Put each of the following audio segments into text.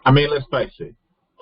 I mean, let's face it.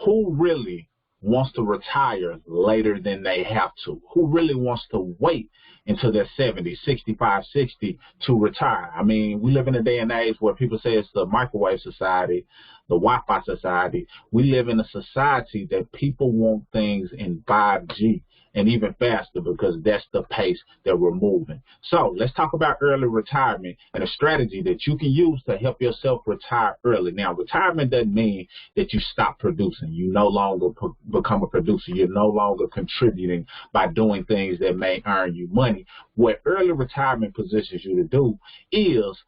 Who really wants to retire later than they have to? Who really wants to wait until they're 70, 65, 60 to retire? I mean, we live in a day and age where people say it's the microwave society, the Wi-Fi society. We live in a society that people want things in 5G and even faster because that's the pace that we're moving. So let's talk about early retirement and a strategy that you can use to help yourself retire early. Now, retirement doesn't mean that you stop producing. You no longer become a producer. You're no longer contributing by doing things that may earn you money. What early retirement positions you to do is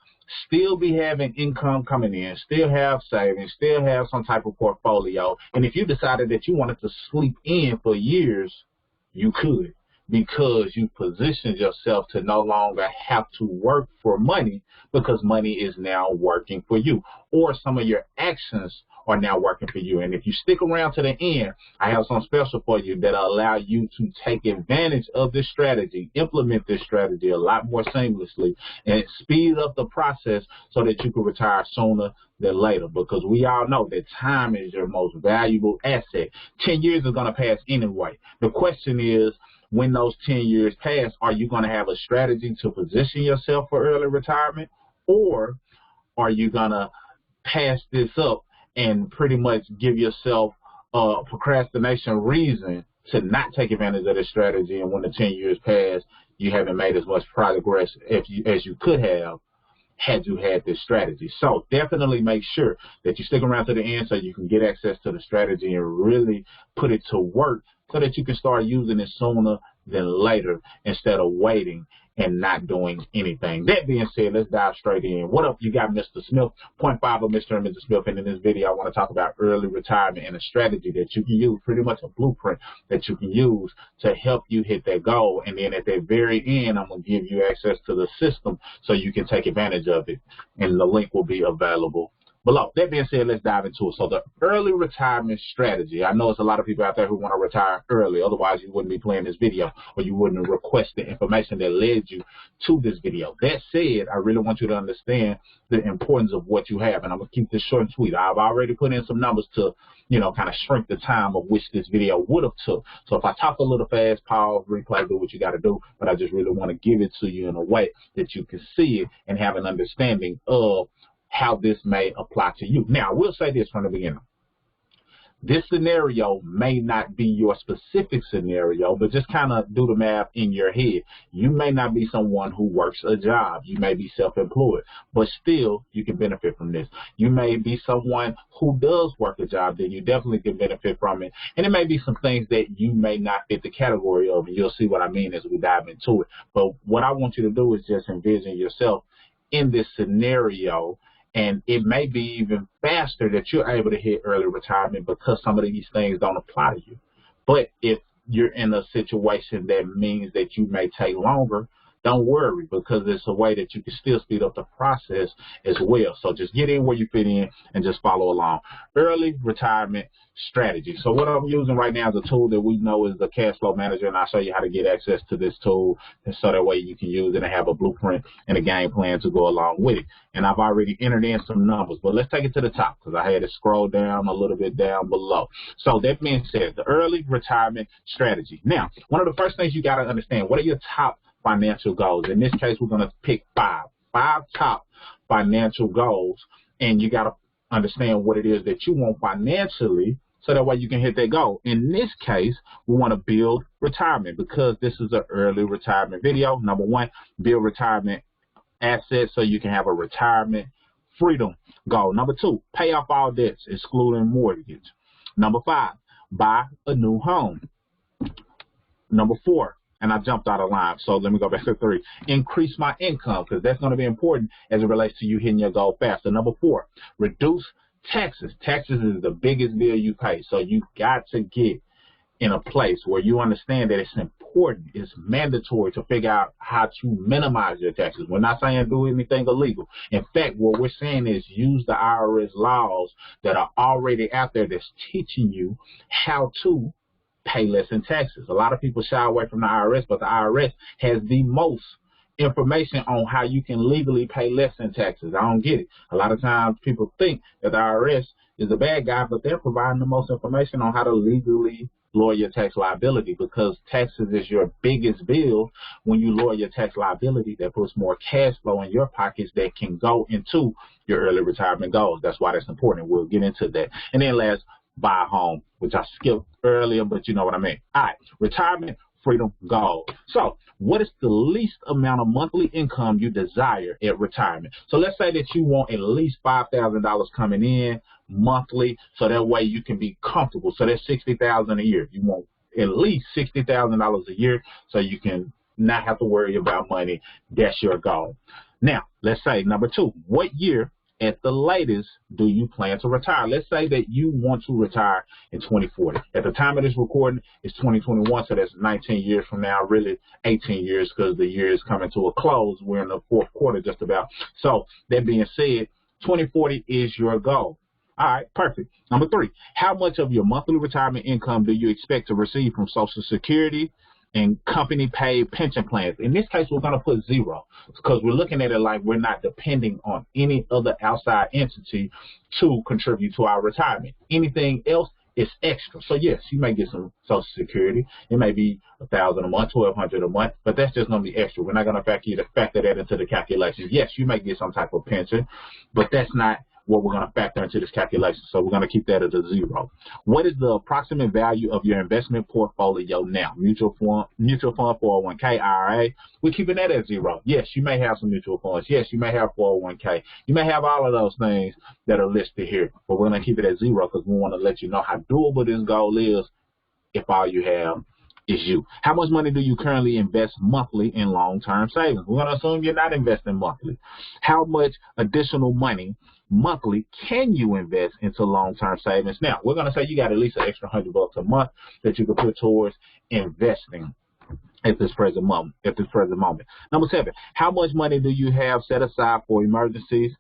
still be having income coming in, still have savings, still have some type of portfolio. And if you decided that you wanted to sleep in for years, you could, because you positioned yourself to no longer have to work for money because money is now working for you, or some of your actions are now working for you. And if you stick around to the end, I have some special for you that allow you to take advantage of this strategy, implement this strategy a lot more seamlessly, and speed up the process so that you can retire sooner than later, because we all know that time is your most valuable asset. 10 years is going to pass anyway. The question is, when those 10 years pass, are you going to have a strategy to position yourself for early retirement, or are you going to pass this up and pretty much give yourself a procrastination reason to not take advantage of this strategy, and when the 10 years pass, you haven't made as much progress as you could have had you had this strategy? So definitely make sure that you stick around to the end so you can get access to the strategy and really put it to work so that you can start using it sooner than later instead of waiting and not doing anything. That being said, let's dive straight in. What up, you got Mr. Smith, point 5 of Mr. and Mrs. Smith, and in this video I want to talk about early retirement and a strategy that you can use, pretty much a blueprint that you can use to help you hit that goal. And then at the very end, I'm going to give you access to the system so you can take advantage of it, and the link will be available below. That being said, let's dive into it. So the early retirement strategy. I know it's a lot of people out there who want to retire early. Otherwise, you wouldn't be playing this video, or you wouldn't request the information that led you to this video. That said, I really want you to understand the importance of what you have. And I'm going to keep this short and sweet. I've already put in some numbers to, kind of shrink the time of which this video would have took. So if I talk a little fast, pause, replay, do what you got to do. But I just really want to give it to you in a way that you can see it and have an understanding of how this may apply to you. Now, I will say this from the beginning. This scenario may not be your specific scenario, but just kind of do the math in your head. You may not be someone who works a job. You may be self-employed, but still you can benefit from this. You may be someone who does work a job, then you definitely can benefit from it. And it may be some things that you may not fit the category of, and you'll see what I mean as we dive into it. But what I want you to do is just envision yourself in this scenario, and it may be even faster that you're able to hit early retirement because some of these things don't apply to you. But if you're in a situation that means that you may take longer, don't worry, because it's a way that you can still speed up the process as well. So just get in where you fit in and just follow along. Early retirement strategy. So what I'm using right now is a tool that we know is the Cash Flow Manager, and I'll show you how to get access to this tool, and so that way you can use it and have a blueprint and a game plan to go along with it. And I've already entered in some numbers, but let's take it to the top because I had to scroll down a little bit down below. So that being said, the early retirement strategy. Now, one of the first things you got to understand, what are your top financial goals? In this case, we're going to pick five top financial goals, and you got to understand what it is that you want financially so that way you can hit that goal. In this case, we want to build retirement because this is an early retirement video. Number one, build retirement assets so you can have a retirement freedom goal. Number two, pay off all debts, excluding mortgage. Number 5, buy a new home. Number 4, and I jumped out of line, so let me go back to 3. Increase my income, because that's going to be important as it relates to you hitting your goal faster. Number 4, reduce taxes. Taxes is the biggest bill you pay, so you got to get in a place where you understand that it's important, it's mandatory to figure out how to minimize your taxes. We're not saying do anything illegal. In fact, what we're saying is use the IRS laws that are already out there that's teaching you how to pay less in taxes. A lot of people shy away from the IRS, but the IRS has the most information on how you can legally pay less in taxes. I don't get it. A lot of times people think that the IRS is a bad guy, but they're providing the most information on how to legally lower your tax liability, because taxes is your biggest bill. When you lower your tax liability, that puts more cash flow in your pockets that can go into your early retirement goals. That's why that's important. We'll get into that. And then last, buy a home, which I skipped earlier, but you know what I mean. All right, retirement freedom goal. So what is the least amount of monthly income you desire at retirement? So let's say that you want at least $5,000 coming in monthly, so that way you can be comfortable. So that's $60,000 a year. You want at least $60,000 a year so you can not have to worry about money. That's your goal. Now, let's say number 2, what year at the latest do you plan to retire? Let's say that you want to retire in 2040. At the time of this recording, it's 2021, so that's 19 years from now, really 18 years, because the year is coming to a close. We're in the 4th quarter just about. So that being said, 2040 is your goal. All right, perfect. Number 3, how much of your monthly retirement income do you expect to receive from Social Security and company paid pension plans? In this case, we're going to put 0, because we're looking at it like we're not depending on any other outside entity to contribute to our retirement. Anything else is extra. So yes, you may get some Social Security. It may be $1,000 a month, $1,200 a month, but that's just going to be extra. We're not going to factor that into the calculations. Yes, you may get some type of pension, but that's not what we're going to factor into this calculation. So we're going to keep that at a 0. What is the approximate value of your investment portfolio now? Mutual fund, 401k, IRA. We're keeping that at 0. Yes, you may have some mutual funds. Yes, you may have 401k. You may have all of those things that are listed here, but we're going to keep it at 0 because we want to let you know how doable this goal is if all you have is you. How much money do you currently invest monthly in long-term savings? We're going to assume you're not investing monthly. How much additional money monthly can you invest into long-term savings? Now, we're going to say you got at least an extra $100 a month that you can put towards investing at this present moment. Number 7, how much money do you have set aside for emergencies?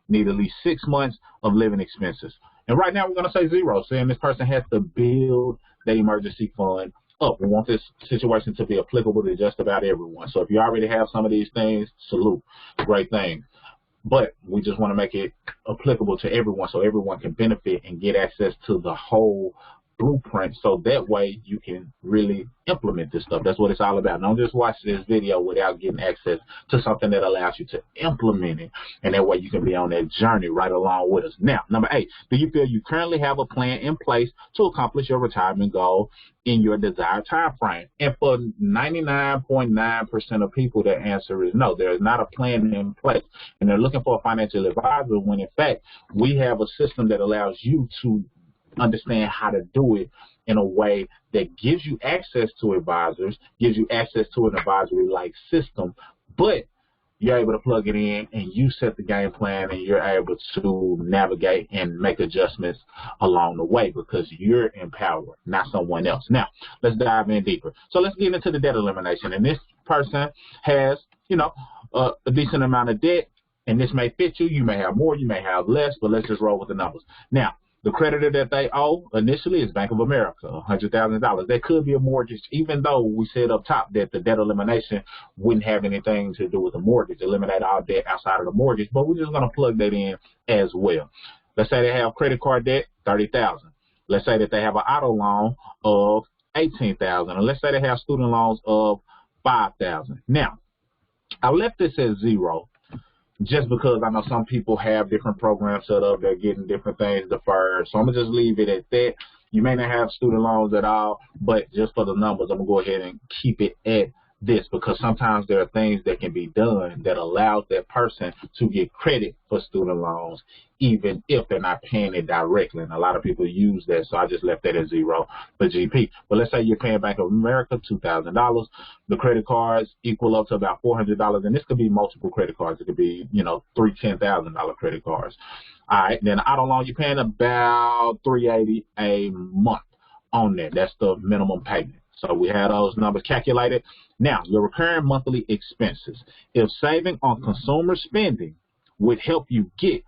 Need at least 6 months of living expenses. And right now we're going to say 0, saying this person has to build their emergency fund up. We want this situation to be applicable to just about everyone. So if you already have some of these things, salute, great thing. But we just want to make it applicable to everyone so everyone can benefit and get access to the whole blueprint, so that way you can really implement this stuff. That's what it's all about. Don't just watch this video without getting access to something that allows you to implement it, and that way you can be on that journey right along with us. Now, number 8, do you feel you currently have a plan in place to accomplish your retirement goal in your desired time frame? And for 99.9% of people, the answer is no. There is not a plan in place, and they're looking for a financial advisor when, in fact, we have a system that allows you to understand how to do it in a way that gives you access to advisors, gives you access to an advisory-like system, but you're able to plug it in and you set the game plan and you're able to navigate and make adjustments along the way because you're empowered, not someone else. Now, let's dive in deeper. So let's get into the debt elimination. And this person has, a decent amount of debt, and this may fit you. You may have more, you may have less, but let's just roll with the numbers. Now, the creditor that they owe initially is Bank of America, $100,000. That could be a mortgage, even though we said up top that the debt elimination wouldn't have anything to do with the mortgage, eliminate all debt outside of the mortgage, but we're just going to plug that in as well. Let's say they have credit card debt, $30,000. Let's say that they have an auto loan of $18,000. And let's say they have student loans of $5,000. Now, I left this at 0. Just because I know some people have different programs set up, they're getting different things deferred. So I'm going to just leave it at that. You may not have student loans at all, but just for the numbers, I'm going to go ahead and keep it at this because sometimes there are things that can be done that allows that person to get credit for student loans, even if they're not paying it directly. And a lot of people use that, so I just left that at 0 for GP. But let's say you're paying Bank of America $2,000. The credit cards equal up to about $400, and this could be multiple credit cards. It could be, 3 $10,000 credit cards. All right, then the auto loan, you're paying about $380 a month on that. That's the minimum payment. So we have those numbers calculated. Now, your recurring monthly expenses. If saving on consumer spending would help you get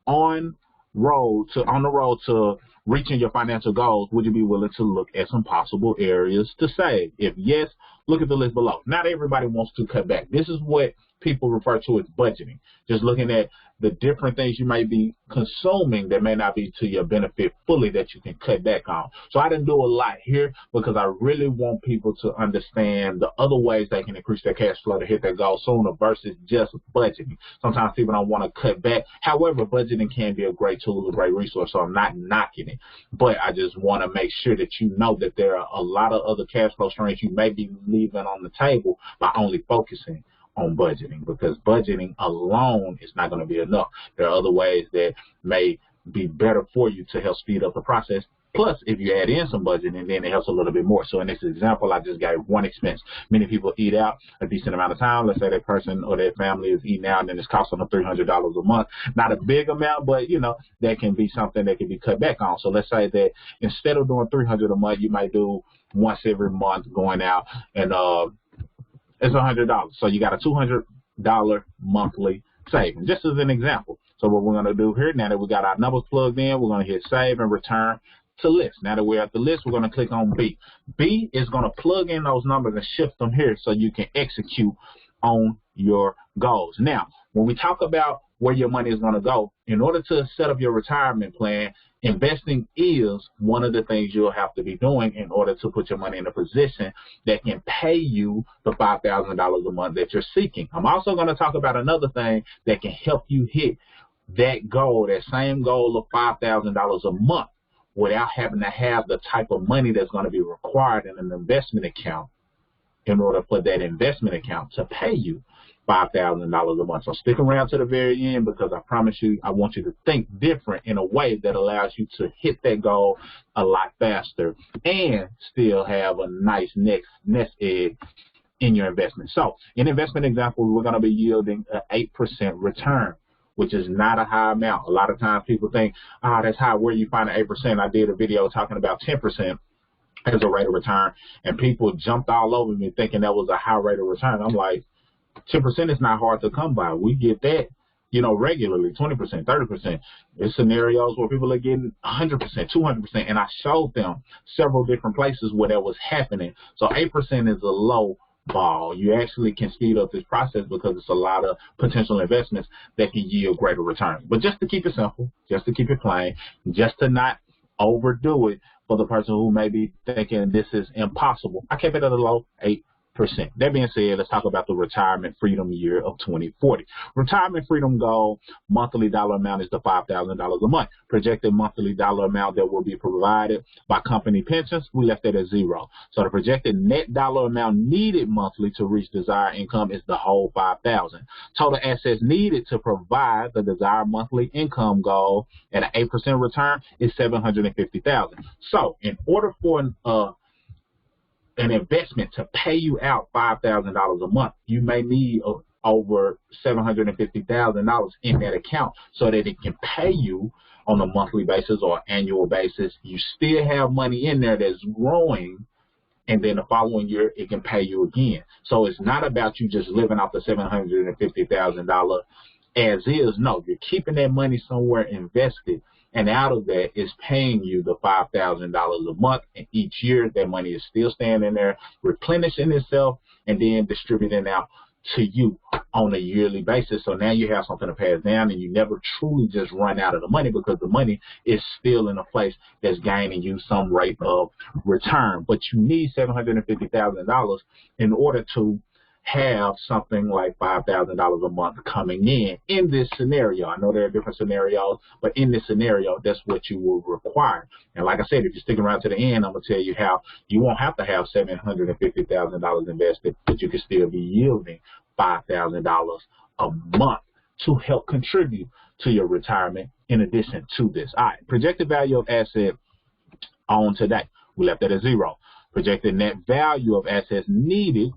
on the road to reaching your financial goals, would you be willing to look at some possible areas to save? If yes, look at the list below. Not everybody wants to cut back. This is what people refer to as budgeting. Just looking at the different things you may be consuming that may not be to your benefit fully that you can cut back on. So I didn't do a lot here because I really want people to understand the other ways they can increase their cash flow to hit their goal sooner versus just budgeting. Sometimes people don't want to cut back. However, budgeting can be a great tool, a great resource, so I'm not knocking it. But I just want to make sure that you know that there are a lot of other cash flow streams you may be leaving on the table by only focusing on budgeting, because budgeting alone is not going to be enough. There are other ways that may be better for you to help speed up the process. Plus, if you add in some budgeting, then it helps a little bit more. So in this example, I just gave one expense. Many people eat out a decent amount of time. Let's say that person or their family is eating out and then it's costing them $300 a month. Not a big amount, but, you know, that can be something that can be cut back on. So let's say that instead of doing $300 a month, you might do once every month going out, and it's $100. So you got a $200 monthly saving, just as an example. So what we're going to do here, now that we got our numbers plugged in, we're going to hit save and return to list. Now that we're at the list, we're going to click on B. B is going to plug in those numbers and shift them here so you can execute on your goals. Now, when we talk about where your money is going to go, in order to set up your retirement plan, investing is one of the things you'll have to be doing in order to put your money in a position that can pay you the $5,000 a month that you're seeking. I'm also going to talk about another thing that can help you hit that goal, that same goal of $5,000 a month, without having to have the type of money that's going to be required in an investment account in order for that investment account to pay you $5,000 a month. So stick around to the very end, because I promise you, I want you to think different in a way that allows you to hit that goal a lot faster and still have a nice nest egg in your investment. So in investment example, we're going to be yielding an 8% return, which is not a high amount. A lot of times people think, that's high. Where you find an 8%? I did a video talking about 10% as a rate of return, and people jumped all over me thinking that was a high rate of return. I'm like, 10% is not hard to come by. We get that, regularly, 20%, 30%. There's scenarios where people are getting 100%, 200%, and I showed them several different places where that was happening. So 8% is a low ball. You actually can speed up this process because it's a lot of potential investments that can yield greater return. But just to keep it simple, just to keep it plain, just to not overdo it for the person who may be thinking this is impossible, I kept it at a low 8%. That being said, let's talk about the retirement freedom year of 2040. Retirement freedom goal, monthly dollar amount is the $5,000 a month. Projected monthly dollar amount that will be provided by company pensions, we left that at 0. So the projected net dollar amount needed monthly to reach desired income is the whole $5,000. Total assets needed to provide the desired monthly income goal at an 8% return is $750,000. So in order for an investment to pay you out $5,000 a month, you may need over $750,000 in that account so that it can pay you on a monthly basis or annual basis. You still have money in there that's growing, and then the following year it can pay you again. So it's not about you just living off the $750,000 as is. No, you're keeping that money somewhere invested, and out of that is paying you the $5,000 a month, and each year that money is still staying in there, replenishing itself, and then distributing out to you on a yearly basis. So now you have something to pass down, and you never truly just run out of the money because the money is still in a place that's gaining you some rate of return. But you need $750,000 in order to have something like $5,000 a month coming in this scenario. I know there are different scenarios, but in this scenario, that's what you will require. And like I said, if you stick around to the end, I'm going to tell you how you won't have to have $750,000 invested, but you can still be yielding $5,000 a month to help contribute to your retirement in addition to this. All right, projected value of asset on today, we left that at 0. Projected net value of assets needed,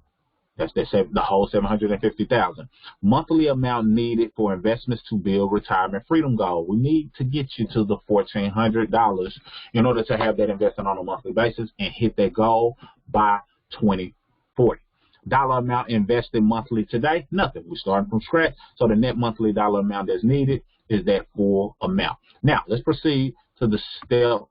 that's the whole $750,000. Monthly amount needed for investments to build retirement freedom goal. We need to get you to the $1,400 in order to have that investment on a monthly basis and hit that goal by 2040. Dollar amount invested monthly today, nothing. We're starting from scratch. So the net monthly dollar amount that's needed is that full amount. Now let's proceed to the step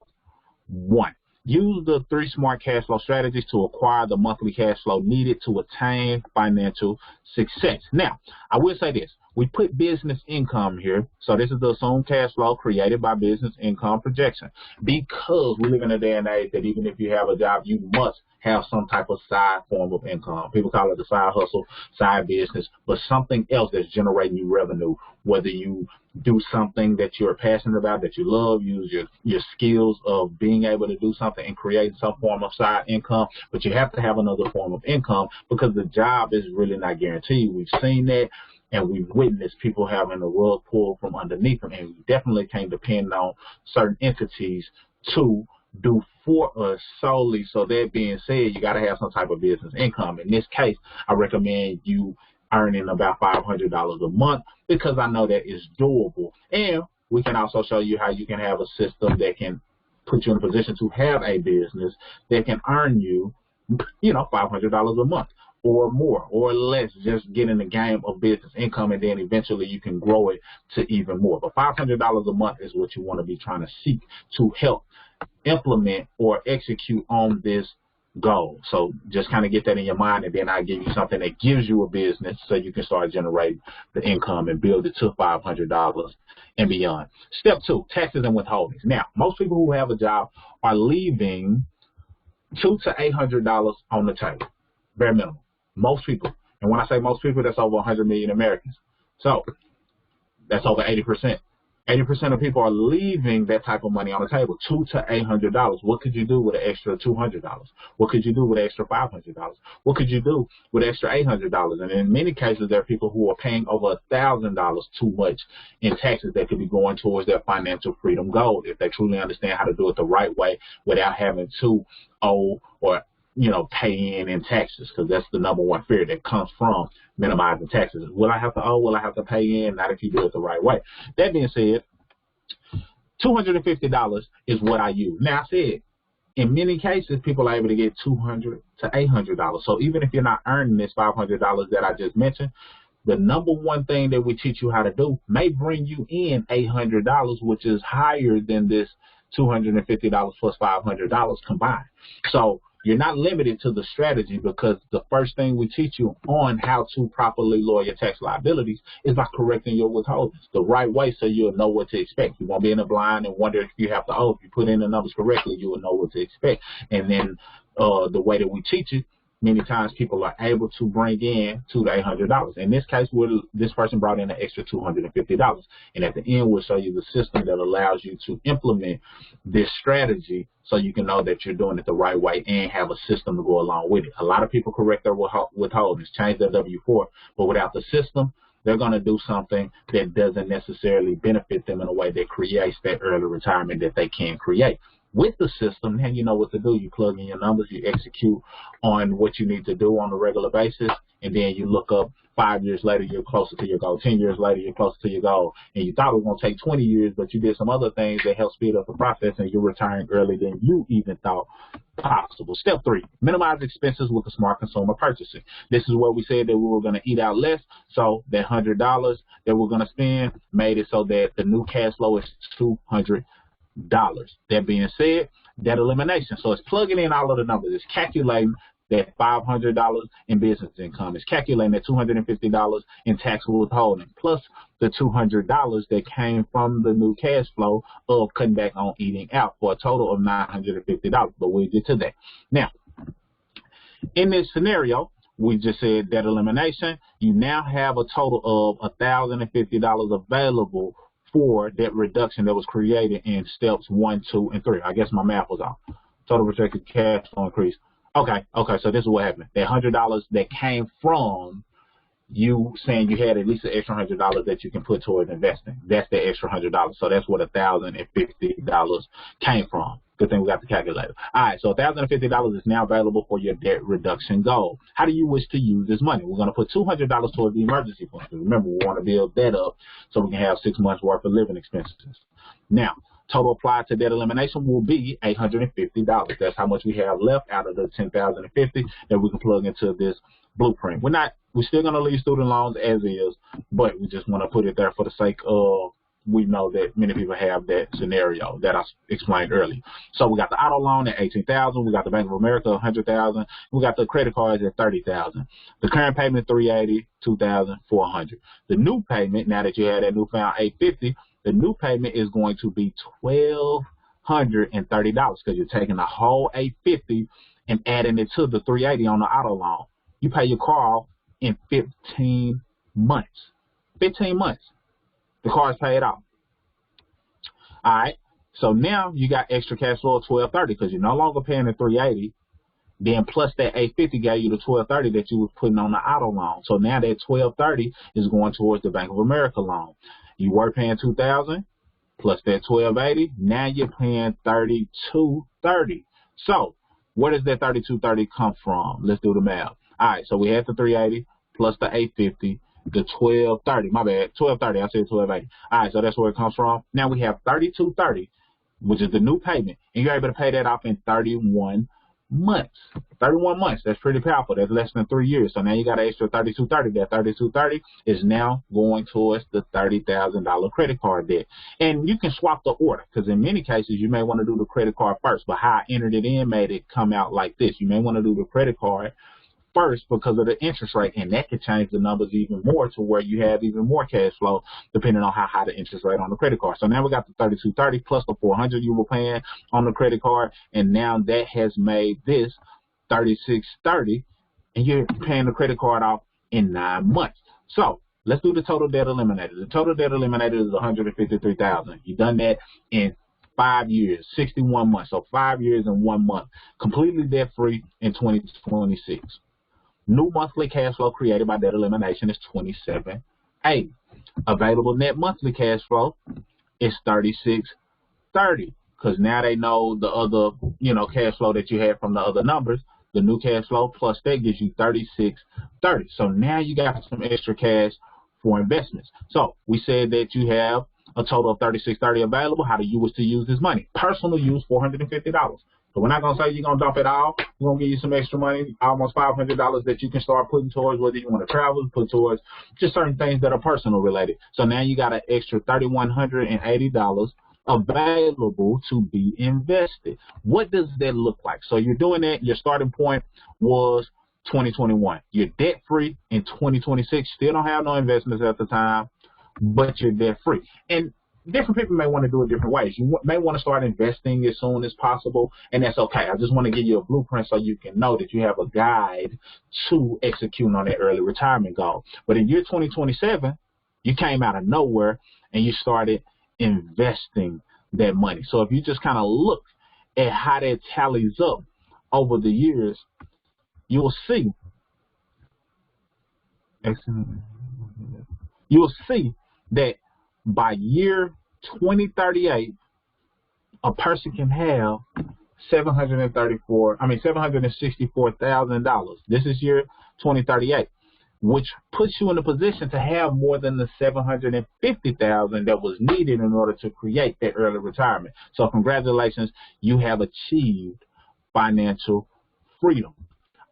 1. Use the 3 smart cash flow strategies to acquire the monthly cash flow needed to attain financial success. Now, I will say this. We put business income here. So this is the assumed cash flow created by business income projection, because we live in a day and age that even if you have a job, you must have some type of side form of income. People call it the side hustle, side business, but something else that's generating you revenue, whether you do something that you're passionate about, that you love, use your skills of being able to do something and create some form of side income, but you have to have another form of income because the job is really not guaranteed. We've seen that. And we've witnessed people having the rug pulled from underneath them, and we definitely can't depend on certain entities to do for us solely. So that being said, you got to have some type of business income. In this case, I recommend you earning about $500 a month because I know that is doable. And we can also show you how you can have a system that can put you in a position to have a business that can earn you, $500 a month, or more or less. Just get in the game of business income, and then eventually you can grow it to even more. But $500 a month is what you want to be trying to seek to help implement or execute on this goal. So just kind of get that in your mind, and then I'll give you something that gives you a business so you can start generating the income and build it to $500 and beyond. Step 2, taxes and withholdings. Now, most people who have a job are leaving $200 to $800 on the table, bare minimum. Most people. And when I say most people, that's over 100 million Americans. So that's over 80%. 80% of people are leaving that type of money on the table, $200 to $800. What could you do with an extra $200? What could you do with an extra $500? What could you do with an extra $800? And in many cases, there are people who are paying over $1,000 too much in taxes that could be going towards their financial freedom goal if they truly understand how to do it the right way without having to owe or pay in taxes, because that's the number one fear that comes from minimizing taxes. Will I have to owe? Will I have to pay in? Not if you do it the right way. That being said, $250 is what I use. Now, I said, in many cases, people are able to get $200 to $800. So even if you're not earning this $500 that I just mentioned, the number one thing that we teach you how to do may bring you in $800, which is higher than this $250 plus $500 combined. So you're not limited to the strategy, because the first thing we teach you on how to properly lower your tax liabilities is by correcting your withholdings the right way, so you'll know what to expect. You won't be in the blind and wonder if you have to owe. If you put in the numbers correctly, you will know what to expect. And then the way that we teach it, many times people are able to bring in $200 to $800. In this case, this person brought in an extra $250. And at the end, we'll show you the system that allows you to implement this strategy so you can know that you're doing it the right way and have a system to go along with it. A lot of people correct their withholdings, change their W-4, but without the system, they're going to do something that doesn't necessarily benefit them in a way that creates that early retirement that they can create. With the system, then you know what to do. You plug in your numbers, you execute on what you need to do on a regular basis, and then you look up 5 years later, you're closer to your goal. 10 years later, you're closer to your goal. And you thought it was going to take 20 years, but you did some other things that help speed up the process, and you're retiring earlier than you even thought possible. Step 3, minimize expenses with the smart consumer purchasing. This is where we said that we were going to eat out less, so that $100 that we're going to spend made it so that the new cash flow is $200. That being said, debt elimination. So it's plugging in all of the numbers. It's calculating that $500 in business income. It's calculating that $250 in tax withholding, plus the $200 that came from the new cash flow of cutting back on eating out, for a total of $950. But we'll get to that. Now, in this scenario, we just said debt elimination. You now have a total of $1,050 available for debt reduction that was created in steps 1, 2, and 3. I guess my math was off. Total projected cash flow increase. Okay, so this is what happened. That $100 that came from you saying you had at least an extra $100 that you can put towards investing. That's the extra $100. So that's what $1,050 came from. Good thing we got the calculator. All right, so $1,050 is now available for your debt reduction goal. How do you wish to use this money? We're going to put $200 towards the emergency fund. Remember, we want to build that up so we can have 6 months worth of living expenses. Now, total applied to debt elimination will be $850. That's how much we have left out of the $10,050 that we can plug into this blueprint. We're still going to leave student loans as is, but we just want to put it there for the sake of we know that many people have that scenario that I explained earlier. So we got the auto loan at $18,000. We got the Bank of America $100,000. We got the credit cards at $30,000. The current payment $380, $2,400. The new payment, now that you have that newfound $850, the new payment is going to be $1,230 because you're taking the whole $850 and adding it to the $380 on the auto loan. You pay your car off in 15 months. 15 months. The car is paid off. All right. So now you got extra cash flow of $1,230 because you're no longer paying the $380. Then plus that $850 gave you the $1,230 that you were putting on the auto loan. So now that $1,230 is going towards the Bank of America loan. You were paying $2,000 plus that $1,280. Now you're paying $3,230. So where does that $3,230 come from? Let's do the math. All right. So we had the $380 plus the $850. The $1,230, my bad, $1,230. I said $1,280. All right, so that's where it comes from. Now we have $3,230, which is the new payment, and you're able to pay that off in 31 months. 31 months. That's pretty powerful. That's less than 3 years. So now you got an extra $3,230. That $3,230 is now going towards the $30,000 credit card debt. And you can swap the order because in many cases you may want to do the credit card first, but how I entered it in made it come out like this. You may want to do the credit card first because of the interest rate, and that could change the numbers even more to where you have even more cash flow depending on how high the interest rate on the credit card. So now we got the $3,230 plus the $400 you were paying on the credit card, and now that has made this $3,630, and you're paying the credit card off in 9 months. So let's do the total debt eliminated. The total debt eliminated is $153,000. You've done that in 5 years, 61 months. So 5 years and 1 month, completely debt free in 2026. New monthly cash flow created by debt elimination is $27.80. Available net monthly cash flow is $36.30 because now they know the other, cash flow that you had from the other numbers. The new cash flow plus that gives you $36.30. So now you got some extra cash for investments. So we said that you have a total of $36.30 available. How do you wish to use this money? Personal use, $450. So we're not going to say you're going to dump it all. We're going to give you some extra money, almost $500 that you can start putting towards whether you want to travel, put towards just certain things that are personal related. So now you got an extra $3,180 available to be invested. What does that look like? So you're doing that. Your starting point was 2021. You're debt free in 2026. Still don't have no investments at the time, but you're debt free. And different people may want to do it different ways. You may want to start investing as soon as possible, and that's okay. I just want to give you a blueprint so you can know that you have a guide to execute on that early retirement goal. But in year 2027, you came out of nowhere and you started investing that money. So if you just kind of look at how that tallies up over the years, you'll see that by year 2038, a person can have $764,000. This is year 2038, which puts you in a position to have more than the $750,000 that was needed in order to create that early retirement. So congratulations, you have achieved financial freedom.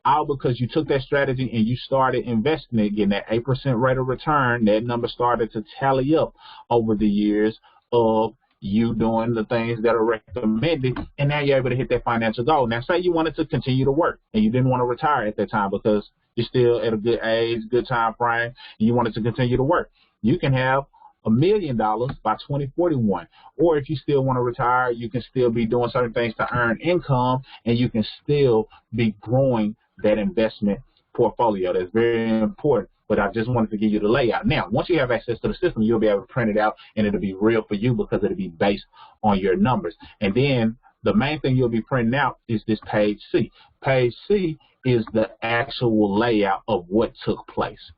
All because you took that strategy and you started investing it, getting that 8% rate of return. That number started to tally up over the years of you doing the things that are recommended, and now you're able to hit that financial goal. Now, say you wanted to continue to work and you didn't want to retire at that time because you're still at a good age, good time frame, and you wanted to continue to work. You can have $1 million by 2041. Or if you still want to retire, you can still be doing certain things to earn income, and you can still be growing that investment portfolio. That's very important. But I just wanted to give you the layout. Now, once you have access to the system, you'll be able to print it out, and it'll be real for you because it'll be based on your numbers. And then the main thing you'll be printing out is this page C. Page C is the actual layout of what took place.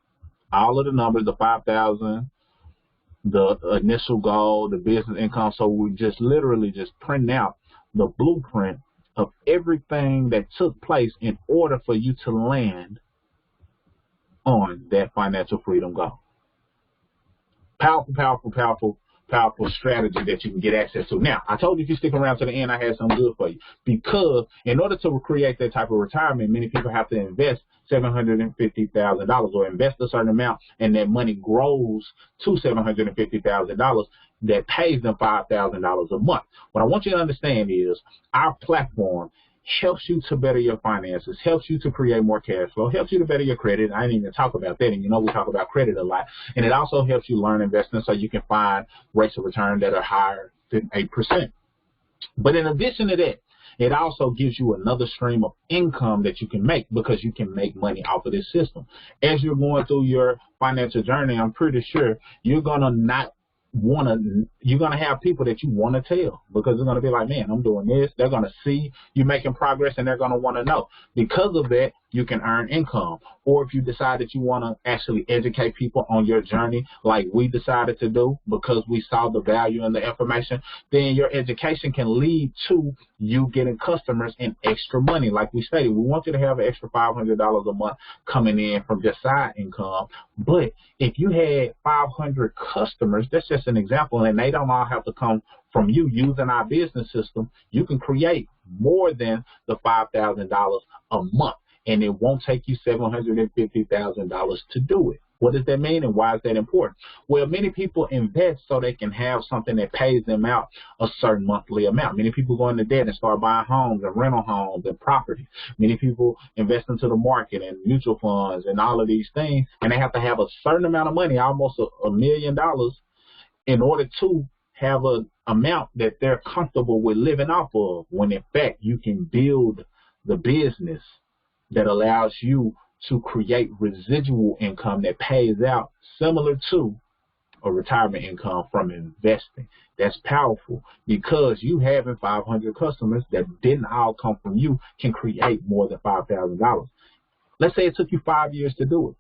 All of the numbers, the 5,000, the initial goal, the business income. So we just literally just print out the blueprint of everything that took place in order for you to land on that financial freedom goal. Powerful, powerful, powerful powerful strategy that you can get access to. Now, I told you if you stick around to the end, I had something good for you. Because in order to create that type of retirement, many people have to invest $750,000 or invest a certain amount, and that money grows to $750,000 that pays them $5,000 a month. What I want you to understand is our platform helps you to better your finances, helps you to create more cash flow, helps you to better your credit. I didn't even talk about that, and you know we talk about credit a lot. And it also helps you learn investing so you can find rates of return that are higher than 8%. But in addition to that, it also gives you another stream of income that you can make, because you can make money off of this system. As you're going through your financial journey, I'm pretty sure you're going to have people that you want to tell, because they're going to be like, man, I'm doing this. They're going to see you making progress, and they're going to want to know. Because of that, you can earn income. Or if you decide that you want to actually educate people on your journey, like we decided to do, because we saw the value in the information, then your education can lead to you getting customers and extra money. Like we stated, we want you to have an extra $500 a month coming in from just side income. But if you had 500 customers, that's just an example, and they don't all have to come from you using our business system, you can create more than the $5,000 a month. And it won't take you $750,000 to do it. What does that mean, and why is that important? Well, many people invest so they can have something that pays them out a certain monthly amount. Many people go into debt and start buying homes and rental homes and property. Many people invest into the market and mutual funds and all of these things, and they have to have a certain amount of money, almost $1 million, in order to have an amount that they're comfortable with living off of, when in fact you can build the business that allows you to create residual income that pays out similar to a retirement income from investing. That's powerful, because you having 500 customers that didn't all come from you can create more than $5,000. Let's say it took you 5 years to do it.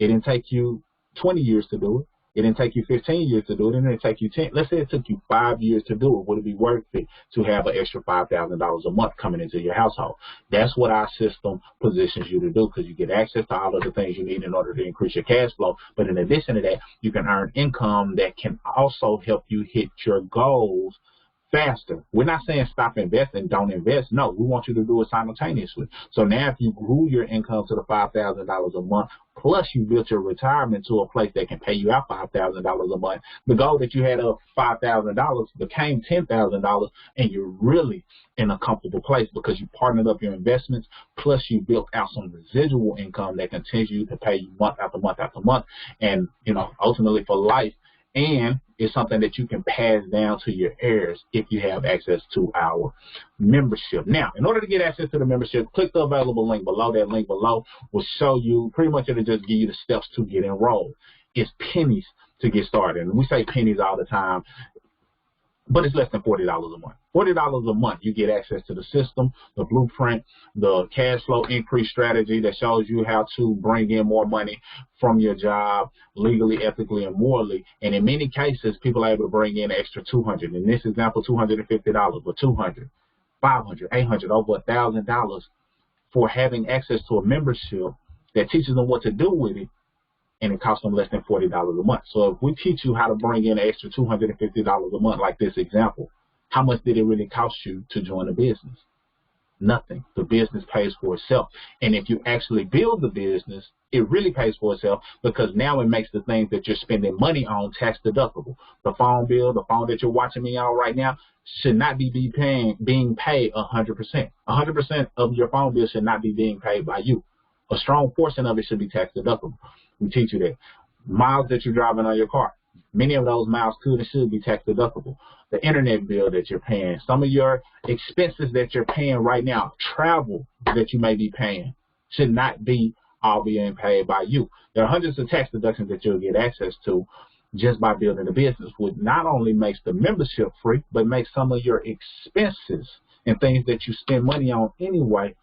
It didn't take you 20 years to do it. It didn't take you 15 years to do it. It didn't take you 10. Let's say it took you 5 years to do it. Would it be worth it to have an extra $5,000 a month coming into your household? That's what our system positions you to do, because you get access to all of the things you need in order to increase your cash flow. But in addition to that, you can earn income that can also help you hit your goals faster. We're not saying stop investing, don't invest. No, we want you to do it simultaneously. So now if you grew your income to the $5,000 a month, plus you built your retirement to a place that can pay you out $5,000 a month, the goal that you had of $5,000 became $10,000, and you're really in a comfortable place, because you partnered up your investments, plus you built out some residual income that continues to pay you month after month after month, and ultimately for life. And it's something that you can pass down to your heirs if you have access to our membership. Now, in order to get access to the membership, click the available link below. That link below will show you, pretty much it'll just give you the steps to get enrolled. It's pennies to get started. And we say pennies all the time, but it's less than $40 a month. $40 a month, you get access to the system, the blueprint, the cash flow increase strategy that shows you how to bring in more money from your job legally, ethically, and morally. And in many cases, people are able to bring in an extra $200. In this example, $250, but $200, $500, $800, over $1,000 for having access to a membership that teaches them what to do with it. And it costs them less than $40 a month. So if we teach you how to bring in an extra $250 a month, like this example, how much did it really cost you to join a business? Nothing. The business pays for itself. And if you actually build the business, it really pays for itself, because now it makes the things that you're spending money on tax deductible. The phone bill, the phone that you're watching me on right now, should not be being paid 100%. 100% of your phone bill should not be being paid by you. A strong portion of it should be tax deductible. We teach you that. Miles that you're driving on your car, many of those miles could and should be tax deductible. The internet bill that you're paying, some of your expenses that you're paying right now, travel that you may be paying, should not be all being paid by you. There are hundreds of tax deductions that you'll get access to just by building a business, which not only makes the membership free, but makes some of your expenses and things that you spend money on anyway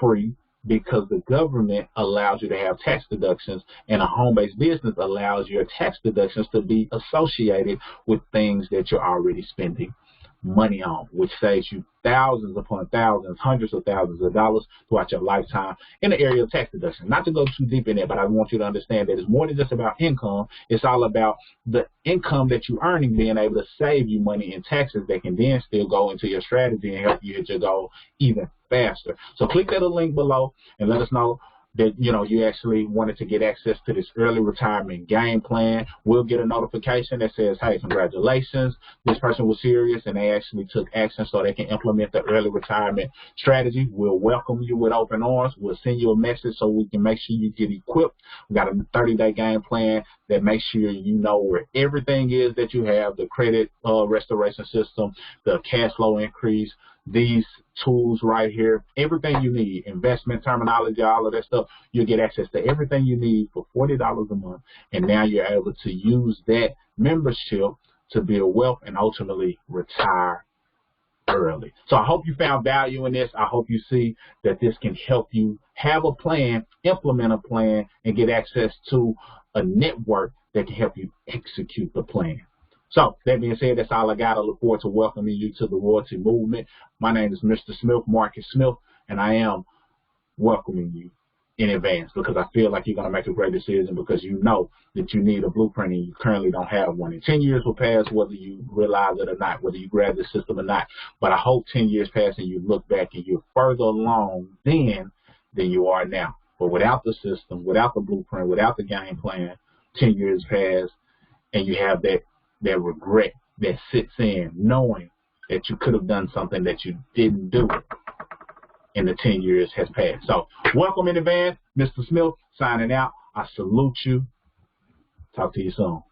free, because the government allows you to have tax deductions, and a home-based business allows your tax deductions to be associated with things that you're already spending money on, which saves you thousands upon thousands, hundreds of thousands of dollars throughout your lifetime in the area of tax deduction. Not to go too deep in it, but I want you to understand that it's more than just about income. It's all about the income that you're earning being able to save you money in taxes that can then still go into your strategy and help you hit your goal even faster. So click that link below and let us know that you actually wanted to get access to this early retirement game plan. We'll get a notification that says, hey, congratulations, this person was serious and they actually took action so they can implement the early retirement strategy. We'll welcome you with open arms. We'll send you a message so we can make sure you get equipped. We got a 30-day game plan that makes sure you know where everything is that you have, the credit restoration system, the cash flow increase, these tools right here, everything you need, investment terminology, all of that stuff. You'll get access to everything you need for $40 a month. And now you're able to use that membership to build wealth and ultimately retire early. So I hope you found value in this. I hope you see that this can help you have a plan, implement a plan, and get access to a network that can help you execute the plan. So, that being said, that's all I got. I look forward to welcoming you to the Royalty Movement. My name is Mr. Smith, Marcus Smith, and I am welcoming you in advance because I feel like you're going to make a great decision because you know that you need a blueprint and you currently don't have one. And 10 years will pass whether you realize it or not, whether you grab the system or not. But I hope 10 years pass and you look back and you're further along then than you are now. But without the system, without the blueprint, without the game plan, 10 years pass and you have that regret that sits in knowing that you could have done something that you didn't do and the 10 years has passed. So welcome in advance, Mr. Smith signing out. I salute you. Talk to you soon.